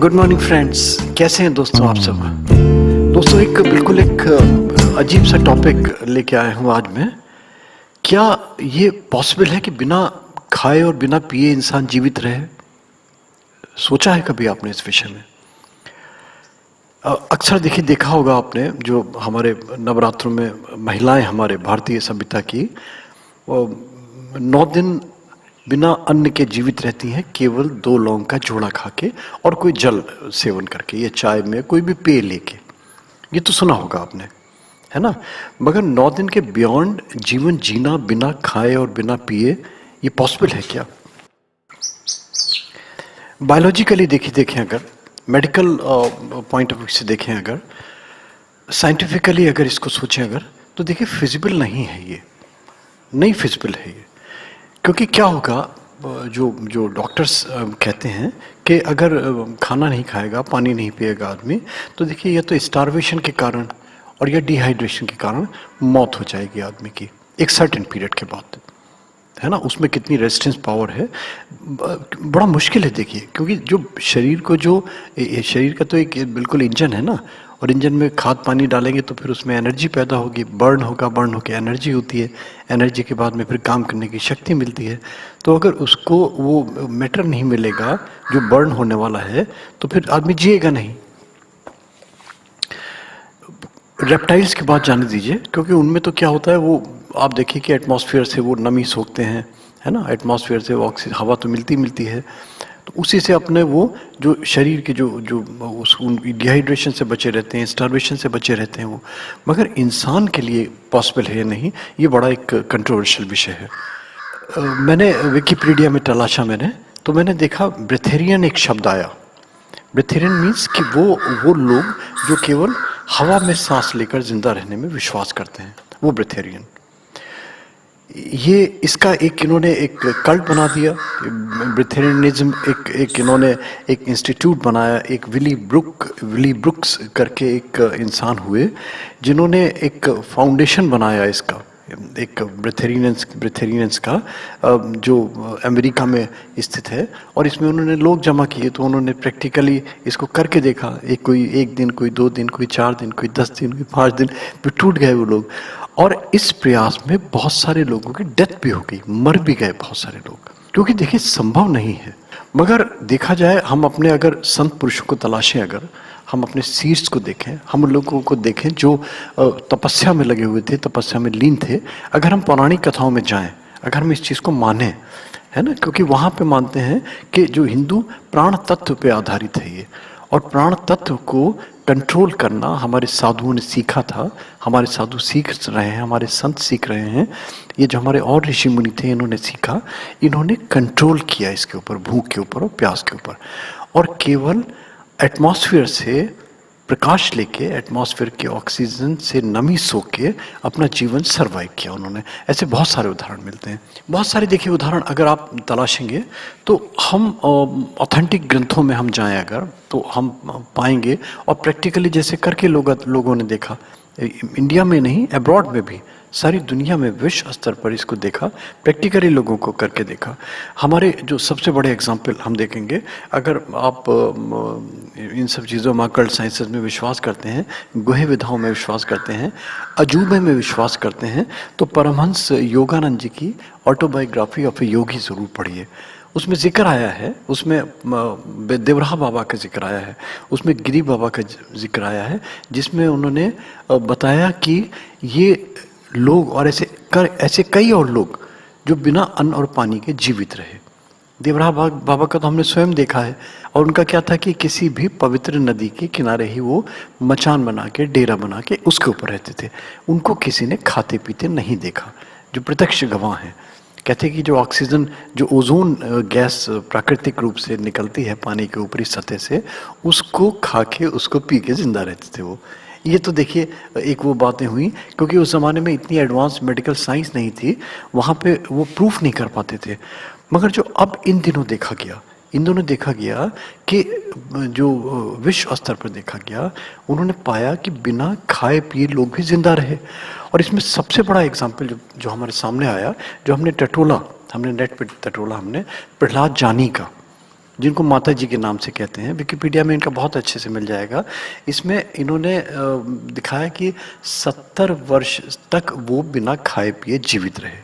Good morning friends, कैसे हैं दोस्तों आप सब। दोस्तों एक अजीब सा टॉपिक लेके आया हूँ आज मैं। क्या ये पॉसिबल है कि बिना खाए और बिना पिए इंसान जीवित रहे? सोचा है कभी आपने इस विषय में? अक्सर देखा होगा आपने, जो हमारे नवरात्रों में महिलाएं हमारे भारतीय सभ्यता की 9 दिन बिना अन्न के जीवित रहती हैं, केवल 2 लौंग का जोड़ा खा के और कोई जल सेवन करके, ये चाय में कोई भी पेय लेके। ये तो सुना होगा आपने, है ना। मगर 9 दिन के बियॉन्ड जीवन जीना बिना खाए और बिना पिए, ये पॉसिबल है क्या? बायोलॉजिकली देखें, अगर मेडिकल पॉइंट ऑफ व्यू से देखें, अगर साइंटिफिकली अगर इसको सोचें, अगर तो देखिए फिजिबल नहीं है, ये नहीं फिजिबल है ये। क्योंकि क्या होगा, जो जो डॉक्टर्स कहते हैं कि अगर खाना नहीं खाएगा, पानी नहीं पिएगा आदमी, तो देखिए या तो स्टारवेशन के कारण और या डिहाइड्रेशन के कारण मौत हो जाएगी आदमी की एक सर्टेन पीरियड के बाद, है ना। उसमें कितनी रेजिस्टेंस पावर है, बड़ा मुश्किल है देखिए। क्योंकि जो शरीर को शरीर का तो एक बिल्कुल इंजन है ना, और इंजन में खाद पानी डालेंगे तो फिर उसमें एनर्जी पैदा होगी, बर्न होकर एनर्जी होती है, एनर्जी के बाद में फिर काम करने की शक्ति मिलती है। तो अगर उसको वो मैटर नहीं मिलेगा जो बर्न होने वाला है, तो फिर आदमी जिएगा नहीं। रेप्टाइल्स की बात जाने दीजिए, क्योंकि उनमें तो क्या होता है, वो आप देखिए कि एटमॉस्फेयर से वो नमी सोखते हैं, है ना। एटमॉस्फेयर से वो ऑक्सीजन, हवा तो मिलती है, तो उसी से अपने वो जो शरीर के जो जो उस डिहाइड्रेशन से बचे रहते हैं, स्टारवेशन से बचे रहते हैं वो। मगर इंसान के लिए पॉसिबल है या नहीं, ये बड़ा एक कंट्रोवर्शियल विषय है। मैंने विकिपीडिया में तलाशा तो मैंने देखा ब्रेथेरियन एक शब्द आया। ब्रेथेरियन मीन्स कि वो लोग जो केवल हवा में सांस लेकर जिंदा रहने में विश्वास करते हैं, वो ब्रेथेरियन। ये इसका इन्होंने एक कल्ट बना दिया, ब्रेथेरियनिज्म। एक इन्होंने एक इंस्टीट्यूट बनाया, एक विली ब्रुक्स करके एक इंसान हुए, जिन्होंने एक फाउंडेशन बनाया इसका, एक ब्रेथेरियंस का, जो अमेरिका में स्थित है। और इसमें उन्होंने लोग जमा किए, तो उन्होंने प्रैक्टिकली इसको करके देखा। कोई 1 दिन, कोई 2 दिन, कोई 4 दिन, कोई 10 दिन, कोई 5 दिन, फिर टूट गए वो लोग। और इस प्रयास में बहुत सारे लोगों की डेथ भी हो गई, मर भी गए बहुत सारे लोग, क्योंकि देखिए संभव नहीं है। मगर देखा जाए, हम अपने अगर संत पुरुषों को तलाशें, अगर हम अपने सीड्स को देखें, हम लोगों को देखें जो तपस्या में लगे हुए थे, तपस्या में लीन थे। अगर हम पौराणिक कथाओं में जाएं, अगर हम इस चीज़ को माने, है ना, क्योंकि वहाँ पे मानते हैं कि जो हिंदू प्राण तत्व पे आधारित है ये, और प्राण तत्व को कंट्रोल करना हमारे साधुओं ने सीखा था, हमारे साधु सीख रहे हैं, हमारे संत सीख रहे हैं। ये जो हमारे और ऋषि मुनि थे, इन्होंने सीखा, इन्होंने कंट्रोल किया इसके ऊपर, भूख के ऊपर और प्यास के ऊपर। और केवल एटमॉस्फेयर से प्रकाश लेके, एटमॉस्फेयर के ऑक्सीजन से नमी सोख के अपना जीवन सर्वाइव किया उन्होंने। ऐसे बहुत सारे उदाहरण मिलते हैं, बहुत सारे देखिए उदाहरण अगर आप तलाशेंगे, तो हम ऑथेंटिक ग्रंथों में हम जाएं अगर, तो हम पाएंगे। और प्रैक्टिकली जैसे करके लोगों ने देखा, इंडिया में नहीं, अब्रॉड में भी, सारी दुनिया में विश्व स्तर पर इसको देखा, प्रैक्टिकली लोगों को करके देखा। हमारे जो सबसे बड़े एग्जाम्पल हम देखेंगे, अगर आप इन सब चीज़ों में, अकल्ट साइंसेस में विश्वास करते हैं, गुहे विधाओं में विश्वास करते हैं, अजूबे में विश्वास करते हैं, तो परमहंस योगानंद जी की ऑटोबायोग्राफी ऑफ ए योगी ज़रूर पढ़िए। उसमें जिक्र आया है, उसमें देवराहा बाबा का जिक्र आया है, उसमें गिरी बाबा का जिक्र आया है, जिसमें उन्होंने बताया कि ये लोग और ऐसे कई और लोग जो बिना अन्न और पानी के जीवित रहे। देवराहा बाबा का तो हमने स्वयं देखा है। और उनका क्या था कि किसी भी पवित्र नदी के किनारे ही वो मचान बना के, डेरा बना के उसके ऊपर रहते थे। उनको किसी ने खाते पीते नहीं देखा, जो प्रत्यक्ष गवाह हैं। कहते हैं कि जो ऑक्सीजन, जो ओजोन गैस प्राकृतिक रूप से निकलती है पानी के ऊपरी सतह से, उसको खा के, उसको पी के जिंदा रहते थे वो। ये तो देखिए एक वो बातें हुई, क्योंकि उस ज़माने में इतनी एडवांस मेडिकल साइंस नहीं थी, वहाँ पे वो प्रूफ नहीं कर पाते थे। मगर जो अब इन दिनों देखा गया कि जो विश्व स्तर पर देखा गया, उन्होंने पाया कि बिना खाए पिए लोग भी जिंदा रहे। और इसमें सबसे बड़ा एग्जाम्पल जो हमारे सामने आया, जो हमने नेट पे टटोला, हमने प्रहलाद जानी का। जिनको माता जी के नाम से कहते हैं। विकिपीडिया में इनका बहुत अच्छे से मिल जाएगा। इसमें इन्होंने दिखाया कि 70 वर्ष तक वो बिना खाए पिए जीवित रहे,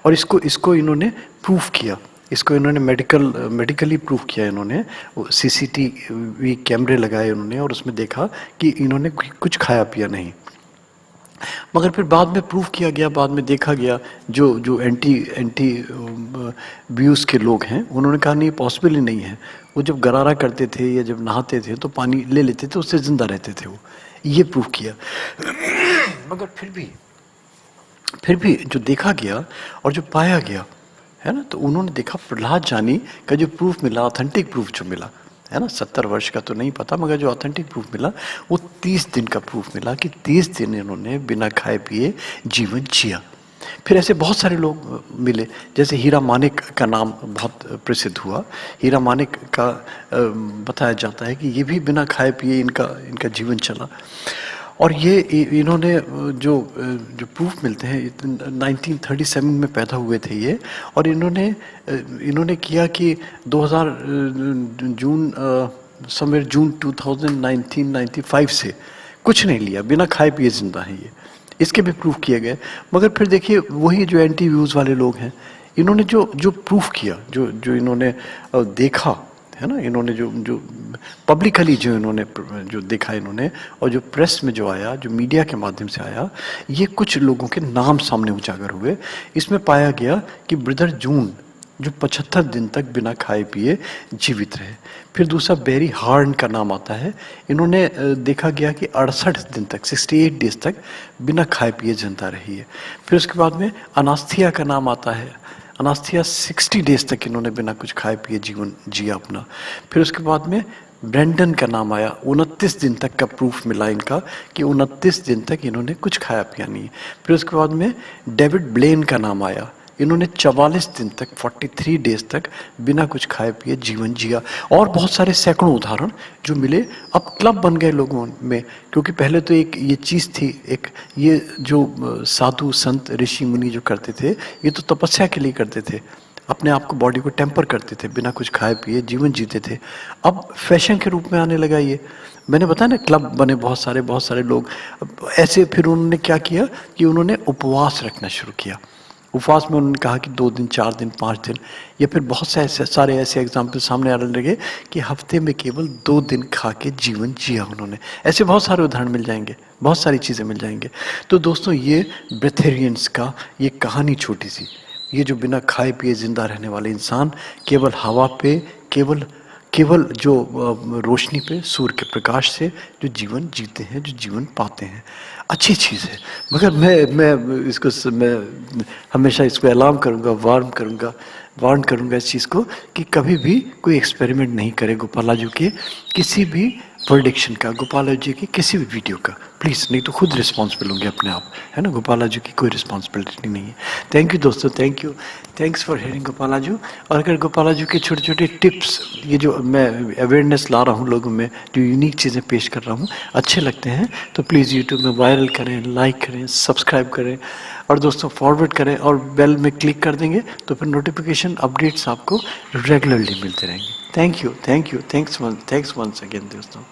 और इसको इन्होंने प्रूफ किया। इसको इन्होंने मेडिकली प्रूफ किया। इन्होंने सीसीटीवी कैमरे लगाए उन्होंने, और उसमें देखा कि इन्होंने कुछ खाया पिया नहीं। मगर फिर बाद में प्रूफ किया गया, बाद में देखा गया, जो एंटी व्यूज़ के लोग हैं उन्होंने कहा नहीं, पॉसिबल ही नहीं है। वो जब गरारा करते थे या जब नहाते थे तो पानी ले लेते थे, उससे ज़िंदा रहते थे वो, ये प्रूफ किया। मगर फिर भी जो देखा गया और जो पाया गया है ना, तो उन्होंने देखा प्रहलाद जानी का जो प्रूफ मिला, ऑथेंटिक प्रूफ जो मिला है ना, 70 वर्ष का तो नहीं पता, मगर जो ऑथेंटिक प्रूफ मिला वो 30 दिन का प्रूफ मिला कि 30 दिन इन्होंने बिना खाए पिए जीवन जिया। फिर ऐसे बहुत सारे लोग मिले, जैसे हीरा मानिक का नाम बहुत प्रसिद्ध हुआ। हीरा मानिक का बताया जाता है कि ये भी बिना खाए पिए इनका जीवन चला। और ये इन्होंने जो प्रूफ मिलते हैं, 1937 में पैदा हुए थे ये, और इन्होंने किया कि 2000 जून 1995 से कुछ नहीं लिया, बिना खाए पिए जिंदा है ये। इसके भी प्रूफ किए गए। मगर फिर देखिए वही जो एंटी व्यूज़ वाले लोग हैं, इन्होंने जो प्रूफ किया, जो इन्होंने देखा है ना, इन्होंने जो पब्लिकली जो इन्होंने जो देखा इन्होंने, और जो प्रेस में जो आया, जो मीडिया के माध्यम से आया, ये कुछ लोगों के नाम सामने उजागर हुए। इसमें पाया गया कि ब्रदर जून जो 75 दिन तक बिना खाए पिए जीवित रहे। फिर दूसरा बेरी हार्न का नाम आता है। इन्होंने देखा गया कि 68 दिन तक, 68 डेज तक बिना खाए पिए जिंदा रही है। फिर उसके बाद में अनास्थिया का नाम आता है। अनास्थिया 60 डेज तक इन्होंने बिना कुछ खाए पिए जीवन जिया अपना। फिर उसके बाद में ब्रेंडन का नाम आया। 29 दिन तक का प्रूफ मिला इनका कि 29 दिन तक इन्होंने कुछ खाया पिया नहीं है। फिर उसके बाद में डेविड ब्लेन का नाम आया। इन्होंने 44 दिन तक, 43 डेज तक बिना कुछ खाए पिए जीवन जिया। और बहुत सारे सैकड़ों उदाहरण जो मिले। अब क्लब बन गए लोगों में, क्योंकि पहले तो एक ये चीज़ थी, एक ये जो साधु संत ऋषि मुनि जो करते थे, ये तो तपस्या के लिए करते थे, अपने आप को, बॉडी को टेम्पर करते थे, बिना कुछ खाए पिए जीवन जीते थे। अब फैशन के रूप में आने लगा ये। मैंने बताया ना, क्लब बने बहुत सारे लोग ऐसे। फिर उन्होंने क्या किया कि उन्होंने उपवास रखना शुरू किया। उपवास में उन्होंने कहा कि 2 दिन, 4 दिन, 5 दिन, या फिर बहुत सारे ऐसे एग्जाम्पल सामने आने लगे कि हफ्ते में केवल 2 दिन खा के जीवन जिया उन्होंने। ऐसे बहुत सारे उदाहरण मिल जाएंगे, बहुत सारी चीज़ें मिल जाएंगे। तो दोस्तों, ये ब्रेथेरियंस का ये कहानी छोटी सी, ये जो बिना खाए पिए जिंदा रहने वाले इंसान, केवल हवा पे, केवल जो रोशनी पे, सूर्य के प्रकाश से जो जीवन जीते हैं, जो जीवन पाते हैं, अच्छी चीज़ है। मगर मैं हमेशा इसको ऐलान करूँगा, वार्न करूँगा इस चीज़ को कि कभी भी कोई एक्सपेरिमेंट नहीं करे गोपालाजू के किसी भी प्रोडिक्शन का, गोपालाजू की किसी भी वीडियो का, प्लीज़। नहीं तो खुद रिस्पॉन्सिबल होंगे अपने आप, है ना। गोपालाजू की कोई रिस्पॉन्सिबिलिटी नहीं है। थैंक यू दोस्तों, थैंक्स फॉर हियरिंग गोपालाजू। और अगर गोपालाजू के छोटे छोटे टिप्स, ये जो मैं अवेयरनेस ला रहा हूँ लोगों में, जो यूनिक चीज़ें पेश कर रहा हूँ, अच्छे लगते हैं तो प्लीज़ यूट्यूब में वायरल करें, लाइक करें, सब्सक्राइब करें, और दोस्तों फॉरवर्ड करें, और बेल में क्लिक कर देंगे तो फिर नोटिफिकेशन अपडेट्स आपको रेगुलरली मिलते रहेंगे। थैंक्स वंस अगेन दोस्तों।